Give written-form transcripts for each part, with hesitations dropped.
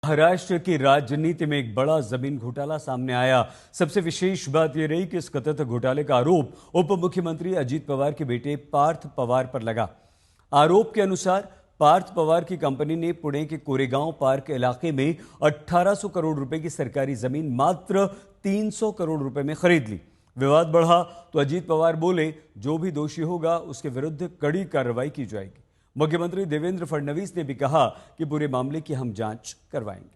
महाराष्ट्र की राजनीति में एक बड़ा जमीन घोटाला सामने आया। सबसे विशेष बात यह रही कि इस कथित घोटाले का आरोप उप मुख्यमंत्री अजीत पवार के बेटे पार्थ पवार पर लगा। आरोप के अनुसार पार्थ पवार की कंपनी ने पुणे के कोरेगांव पार्क इलाके में 1800 करोड़ रुपए की सरकारी जमीन मात्र 300 करोड़ रुपए में खरीद ली। विवाद बढ़ा तो अजीत पवार बोले, जो भी दोषी होगा उसके विरुद्ध कड़ी कार्रवाई की जाएगी। मुख्यमंत्री देवेंद्र फडणवीस ने भी कहा कि पूरे मामले की हम जांच करवाएंगे।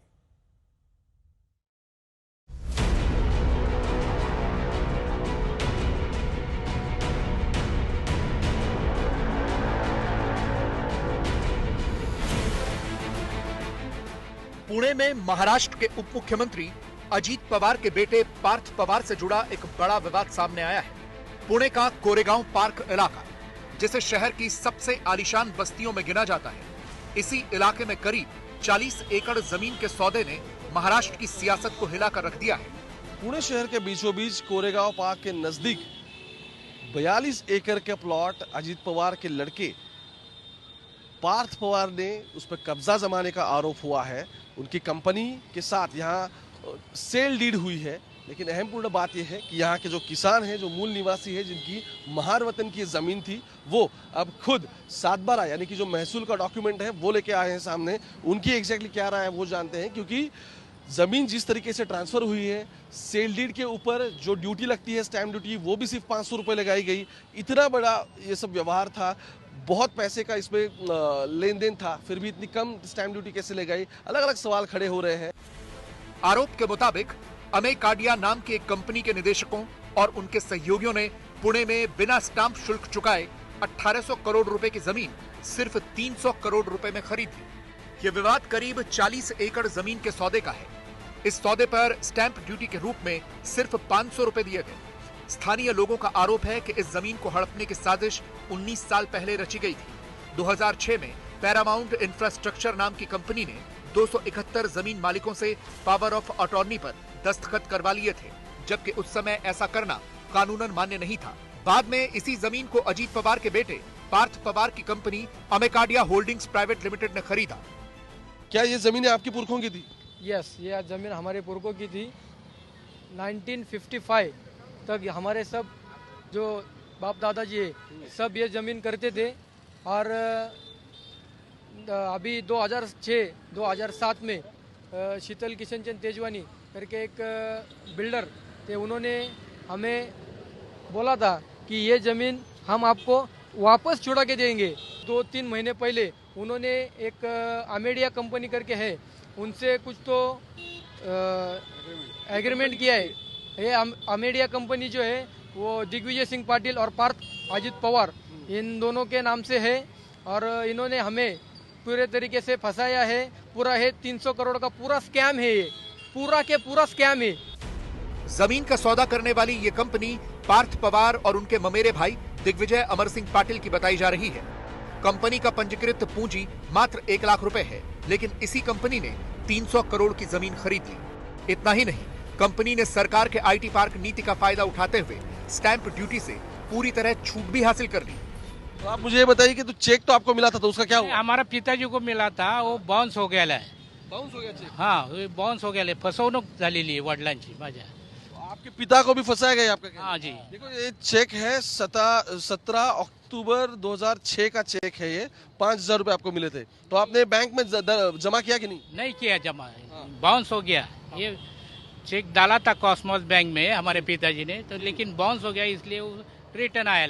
पुणे में महाराष्ट्र के उप मुख्यमंत्री अजीत पवार के बेटे पार्थ पवार से जुड़ा एक बड़ा विवाद सामने आया है। पुणे का कोरेगांव पार्क इलाका, जिसे शहर की सबसे आलीशान बस्तियों में गिना जाता है, इसी इलाके में करीब 40 एकड़ जमीन के सौदे ने महाराष्ट्र की सियासत को हिलाकर रख दिया है। पुणे शहर के बीचों बीच कोरेगांव पार्क के नजदीक 42 एकड़ के प्लॉट अजीत पवार के लड़के पार्थ पवार ने उस पर कब्जा जमाने का आरोप हुआ है। उनकी कंपनी के साथ यहाँ सेल डीड हुई है, लेकिन अहमपूर्ण बात यह है कि यहाँ के जो किसान हैं, जो मूल निवासी हैं, जिनकी महार वतन की जमीन थी, वो अब खुद 7/12 यानी कि जो महसूल का डॉक्यूमेंट है वो लेके आए हैं सामने। उनकी एग्जैक्टली क्या राय है वो जानते हैं, क्योंकि जमीन जिस तरीके से ट्रांसफर हुई है, सेल डीड के ऊपर जो ड्यूटी लगती है, स्टैम्प ड्यूटी, वो भी सिर्फ 500 रुपये लगाई गई। इतना बड़ा ये सब व्यवहार था, बहुत पैसे का इसमें लेन देन था, फिर भी इतनी कम स्टैम्प ड्यूटी कैसे लगाई? अलग अलग सवाल खड़े हो रहे हैं। आरोप के मुताबिक अमेय काडिया नाम की एक कंपनी के निदेशकों और उनके सहयोगियों ने पुणे में बिना स्टाम्प शुल्क चुकाए 1800 करोड़ रुपए की जमीन सिर्फ 300 करोड़ रुपए में खरीद ली। यह विवाद करीब 40 एकड़ जमीन के सौदे का है। इस सौदे पर स्टैंप ड्यूटी के रूप में सिर्फ 500 रुपए दिए गए। स्थानीय लोगों का आरोप है कि इस जमीन को हड़पने की साजिश 19 साल पहले रची गई थी। 2006 में पैरामाउंट इंफ्रास्ट्रक्चर नाम की कंपनी ने 271 जमीन मालिकों से पावर ऑफ अटॉर्नी पर दस्तखत करवा लिए थे, जबकि उस समय ऐसा करना कानूनन मान्य नहीं था। बाद में इसी जमीन को अजीत पवार के बेटे पार्थ पवार की company Amey Kadia holdings private limited ने खरीदा। क्या ये जमीनें आपके पुरखों की थी? यस, ये जमीन हमारे पुरखों की थी। 1955 तक हमारे सब जो बाप दादाजी है, सब ये जमीन करते थे। और अभी 2006-2007 में शीतल किशन चंद तेजवानी करके एक बिल्डर थे, उन्होंने हमें बोला था कि ये ज़मीन हम आपको वापस छुड़ा के देंगे। 2-3 महीने पहले उन्होंने एक अमेडिया कंपनी करके है, उनसे कुछ तो एग्रीमेंट किया है। ये अमेडिया कंपनी जो है वो दिग्विजय सिंह पाटिल और पार्थ अजीत पवार, इन दोनों के नाम से है, और इन्होंने हमें पूरे तरीके से फंसाया है। पूरा है 300 करोड़ का पूरा स्कैम है, ये पूरा के पूरा स्कैम है। जमीन का सौदा करने वाली ये कंपनी पार्थ पवार और उनके ममेरे भाई दिग्विजय अमर सिंह पाटिल की बताई जा रही है। कंपनी का पंजीकृत पूंजी मात्र 1 लाख रुपए है, लेकिन इसी कंपनी ने 300 करोड़ की जमीन खरीद ली। इतना ही नहीं, कंपनी ने सरकार के आईटी पार्क नीति का फायदा उठाते हुए स्टैंप ड्यूटी से पूरी तरह छूट भी हासिल कर ली। तो आप मुझे ये बताइए कि तो चेक तो आपको मिला था, तो उसका क्या हुआ? हमारा पिताजी को मिला था, वो बाउंस हो गया है। बाउंस हो गया चेक? हाँ, बाउंस हो गया, फसवणूक झालेली वडिलांची माझ्या। आपके पिता को भी फंसाया गया आपका? हाँ जी। देखो, ये चेक है 17 अक्टूबर 2006 का चेक है। ये 5000 रुपए आपको मिले थे, तो आपने बैंक में जमा किया कि नहीं? नहीं किया जमा, बाउंस हो गया। ये चेक डाला था कॉस्मोस बैंक में हमारे पिताजी ने, तो लेकिन बाउंस हो गया, इसलिए रिटर्न आया है।